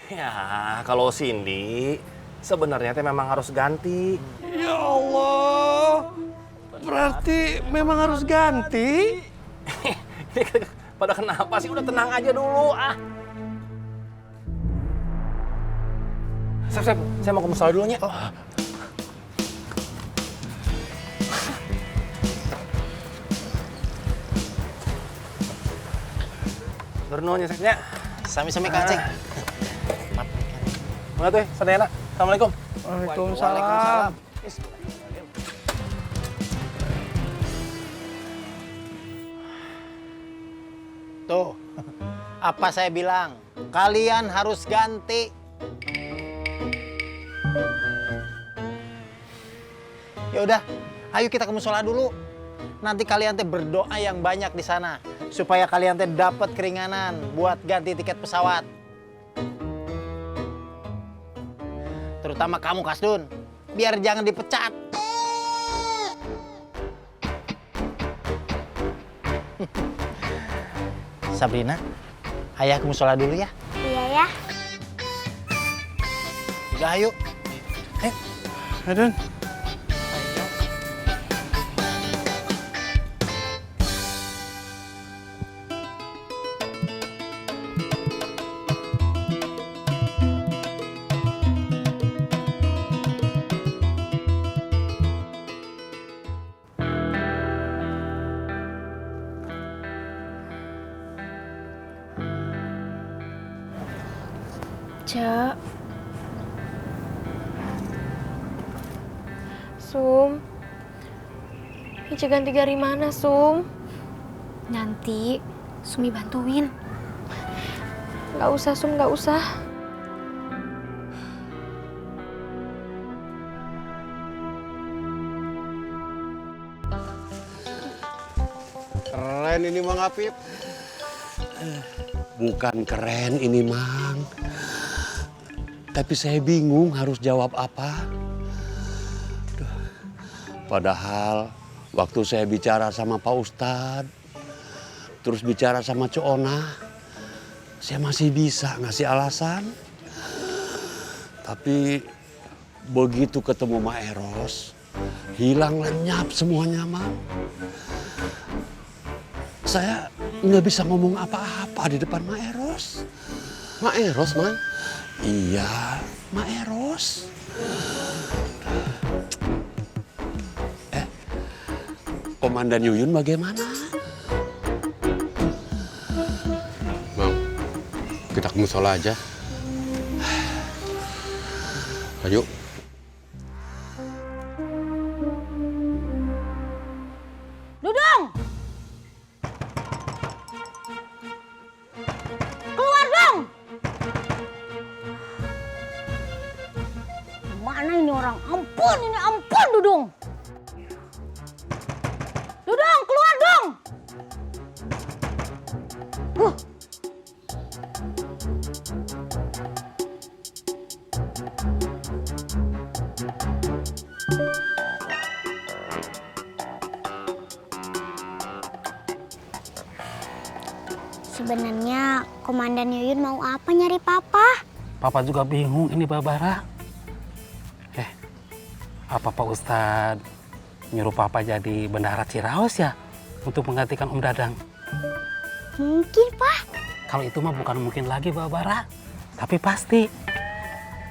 Ya, kalau Cindy sebenarnya teh memang harus ganti. Ya Allah, berarti memang harus ganti? Pada kenapa sih? Udah tenang aja dulu, ah. Sep, saya mau ke musola dulu nya. Bernuhun ya, Sepnya. Sami-sami Kang Aceng. Mana tuh, sadayana. Assalamualaikum. Waalaikumsalam. Tuh, apa saya bilang? Kalian harus ganti. Ya udah, ayo kita ke musola dulu. Nanti kalian teh berdoa yang banyak di sana supaya kalian teh dapat keringanan buat ganti tiket pesawat. Terutama kamu Kasdun, biar jangan dipecat. Sabrina, ayah ke musola dulu ya. Iya ya. Udah ayo. Adun. Cek. Sum. Ica ganti gari mana, Sum? Nanti Sumi bantuin. Gak usah, Sum, gak usah. Keren ini Mang Apip. Bukan keren ini, Mang. Tapi saya bingung harus jawab apa. Duh. Padahal waktu saya bicara sama Pak Ustadz, terus bicara sama Cik Ona, saya masih bisa ngasih alasan. Tapi begitu ketemu Mak Eros, hilang lenyap semuanya, Mang. Saya nggak bisa ngomong apa-apa di depan Mak Eros. Mak Eros, Mang. Iya, Mak Eros. Komandan Yuyun bagaimana? Mang, kita ke musola aja. Ayo. Dudung! Keluar dong! Mana ini orang? Ampun, ini ampun, Dudung! Dudung, keluar dong! Sebenarnya Komandan Yuyun mau apa nyari Papa? Papa juga bingung ini Babara. Apa Pak Ustadz nyuruh Papa jadi bendahara Ciraos ya untuk menggantikan Om Dadang? Mungkin, Pak. Kalau itu mah bukan mungkin lagi Babara, tapi pasti.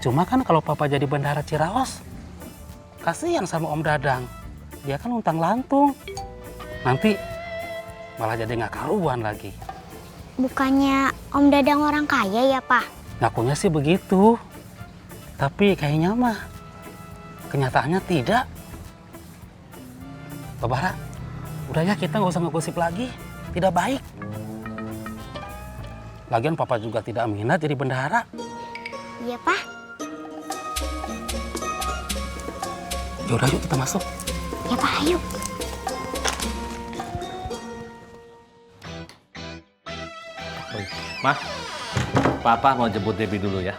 Cuma kan kalau Papa jadi bendahara Ciraos, kasihan sama Om Dadang. Dia kan untang lantung. Nanti malah jadi nggak karuan lagi. Bukannya Om Dadang orang kaya ya, Pak? Ngakunya sih begitu. Tapi kayaknya mah kenyataannya tidak. Babara, udah ya kita nggak usah ngegosip lagi. Tidak baik. Lagian Papa juga tidak minat jadi bendahara. Iya, Pak. Yaudah yuk kita masuk. Ya, Pak, ayo. Mah, Papa mau jemput Debbie dulu ya.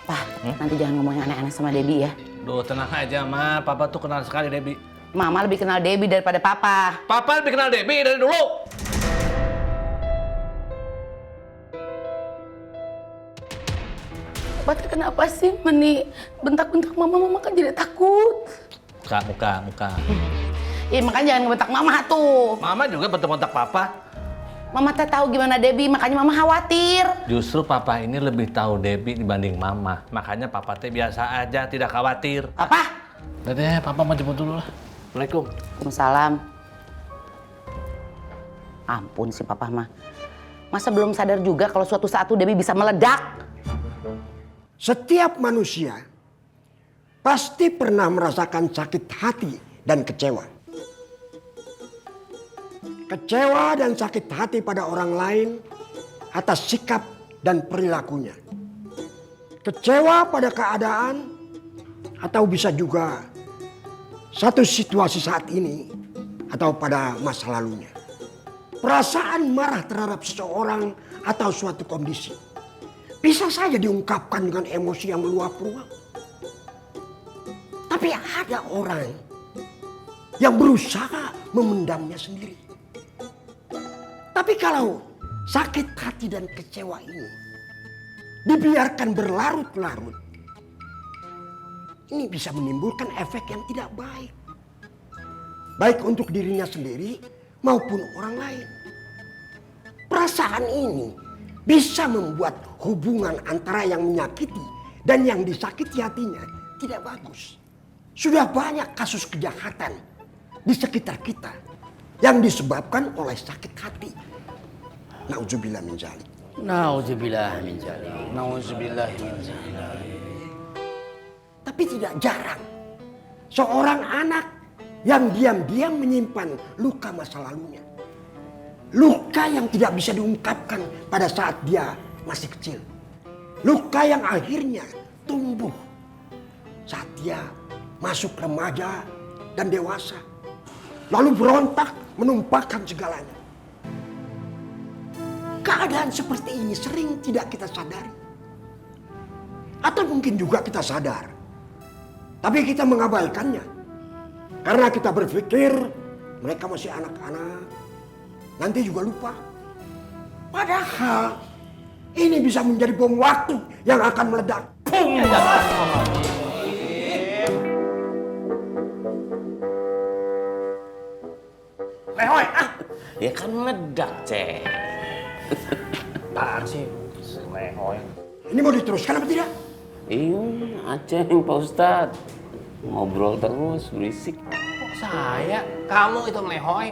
Pak, nanti jangan ngomongin aneh-aneh sama Debbie ya. Duh, tenang aja, Ma. Papa tuh kenal sekali Debbie. Mama lebih kenal Debbie daripada Papa. Papa lebih kenal Debbie dari dulu. Bapak teh kenapa sih meni bentak-bentak mama kan jadi takut. Muka. Iya makanya jangan ngebentak mama tuh. Mama juga bentak-bentak papa. Mama teh tahu gimana Debbie, makanya mama khawatir. Justru papa ini lebih tahu Debbie dibanding mama. Makanya papa teh biasa aja, tidak khawatir. Apa? Udah deh, papa mau jemput dulu lah. Assalamualaikum. Waalaikumsalam. Ampun si papa mah. Masa belum sadar juga kalau suatu saat tuh Debbie bisa meledak? Setiap manusia pasti pernah merasakan sakit hati dan kecewa. Kecewa dan sakit hati pada orang lain atas sikap dan perilakunya. Kecewa pada keadaan atau bisa juga satu situasi saat ini atau pada masa lalunya. Perasaan marah terhadap seseorang atau suatu kondisi bisa saja diungkapkan dengan emosi yang meluap-luap. Tapi ada orang yang berusaha memendamnya sendiri. Tapi kalau sakit hati dan kecewa ini dibiarkan berlarut-larut, ini bisa menimbulkan efek yang tidak baik. Baik untuk dirinya sendiri maupun orang lain. Perasaan ini bisa membuat hubungan antara yang menyakiti dan yang disakiti hatinya tidak bagus. Sudah banyak kasus kejahatan di sekitar kita yang disebabkan oleh sakit hati. Nauzubillah min dzalik. Nauzubillah min dzalik. Nauzubillah min dzalik. Tapi tidak jarang seorang anak yang diam-diam menyimpan luka masa lalunya. Luka yang tidak bisa diungkapkan pada saat dia masih kecil. Luka yang akhirnya tumbuh saat dia masuk remaja dan dewasa. Lalu berontak menumpahkan segalanya. Keadaan seperti ini sering tidak kita sadari. Atau mungkin juga kita sadar. Tapi kita mengabaikannya. Karena kita berpikir mereka masih anak-anak. Nanti juga lupa. Padahal ini bisa menjadi bom waktu yang akan meledak. Lehoy, Ya kan meledak, Ceng. apaan sih? Lehoy. Ini mau diteruskan apa tidak? Iya, Aceh, Pak Ustadz. Ngobrol terus, berisik. Kok saya? Kamu itu Lehoy.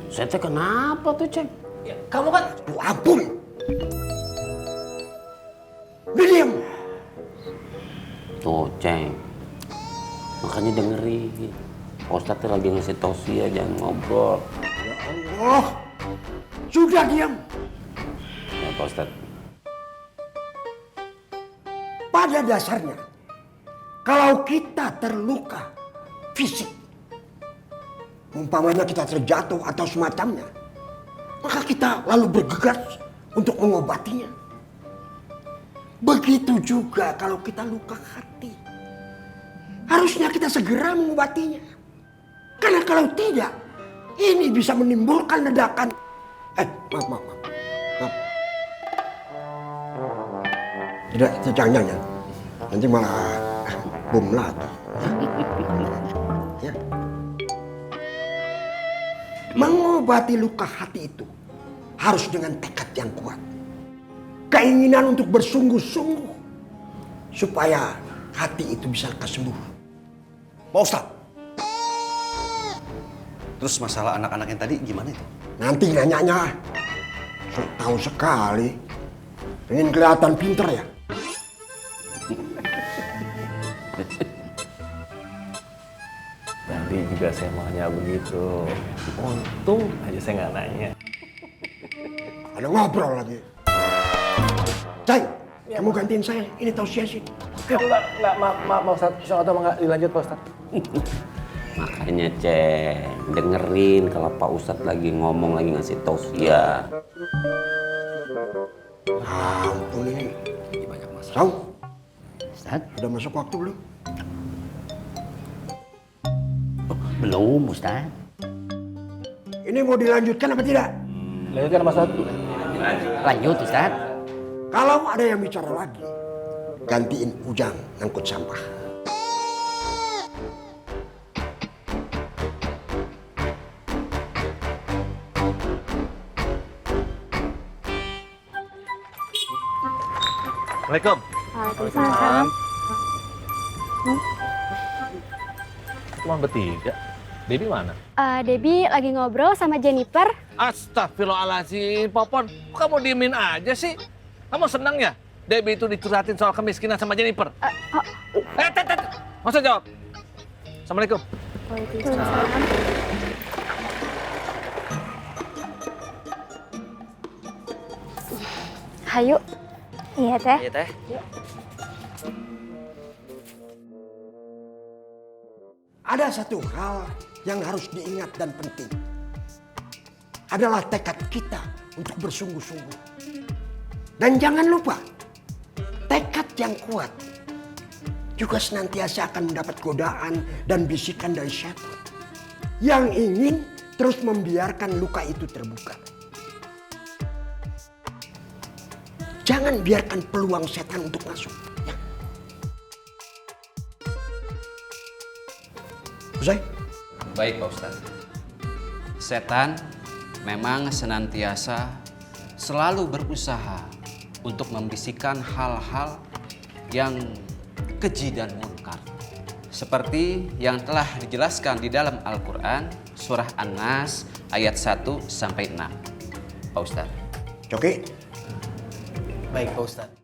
Saya teh kenapa tuh, Ceng? Ya, kamu kan Tuh ampun. Udah diam. Tuh, Ceng. Makanya dengerin. Pak Ustadz teh lagi ngasih tausiah, jangan ngobrol. Ya Allah. Sudah diam. Ya, Pak Ustadz. Pada dasarnya, kalau kita terluka fisik, umpamanya kita terjatuh atau semacamnya, maka kita lalu bergegas untuk mengobatinya. Begitu juga kalau kita luka hati. Harusnya kita segera mengobatinya. Karena kalau tidak, ini bisa menimbulkan ledakan. Maaf. Tidak, jangan. Nanti malah bom lagi. Ya. Mengobati luka hati itu harus dengan tekad yang kuat. Keinginan untuk bersungguh-sungguh supaya hati itu bisa kesembuh. Pak Ustadz. Terus masalah anak-anak yang tadi gimana itu? Nanti nanyanya. Sok tahu sekali. Ingin kelihatan pinter ya? tadi juga saya maunya begitu. Untung aja saya nggak nanya. Ada ngobrol lagi. Ceng, kamu gantiin saya. Ini tausiah sih. Enggak, maaf Ustaz. Soalnya nggak dilanjut Pak Ustaz. Makanya, Ceng, dengerin kalau Pak Ustadz lagi ngomong, lagi ngasih tausiah. Ampun ini. Banyak masalah. Tahu? Ustad? Udah masuk waktu belum? Belum, Ustad. Ini mau dilanjutkan apa tidak? Lanjutkan Pak Ustaz. Lanjut, Ustad. Kalau ada yang bicara lagi, gantiin Ujang ngangkut sampah. Assalamualaikum. Waalaikumsalam. Cuma bertiga. Debbie mana? Debbie lagi ngobrol sama Jennifer. Astagfirullahaladzim, Popon. Kok kamu diemin aja sih? Kamu senang ya? Debbie itu dicurhatin soal kemiskinan sama Jennifer. Nggak usah jawab. Assalamualaikum. Waalaikumsalam. Hayu. Iya teh. Iya teh. Ada satu hal yang harus diingat dan penting. Adalah tekad kita untuk bersungguh-sungguh. Dan jangan lupa, tekad yang kuat juga senantiasa akan mendapat godaan dan bisikan dari syaitan yang ingin terus membiarkan luka itu terbuka. Jangan biarkan peluang setan untuk masuk. Ya. Usai? Baik Pak Ustadz. Setan memang senantiasa selalu berusaha untuk membisikkan hal-hal yang keji dan munkar. Seperti yang telah dijelaskan di dalam Al-Quran, surah An-Nas ayat 1-6. Pak Ustadz. Oke. Baik Pak Ustadz.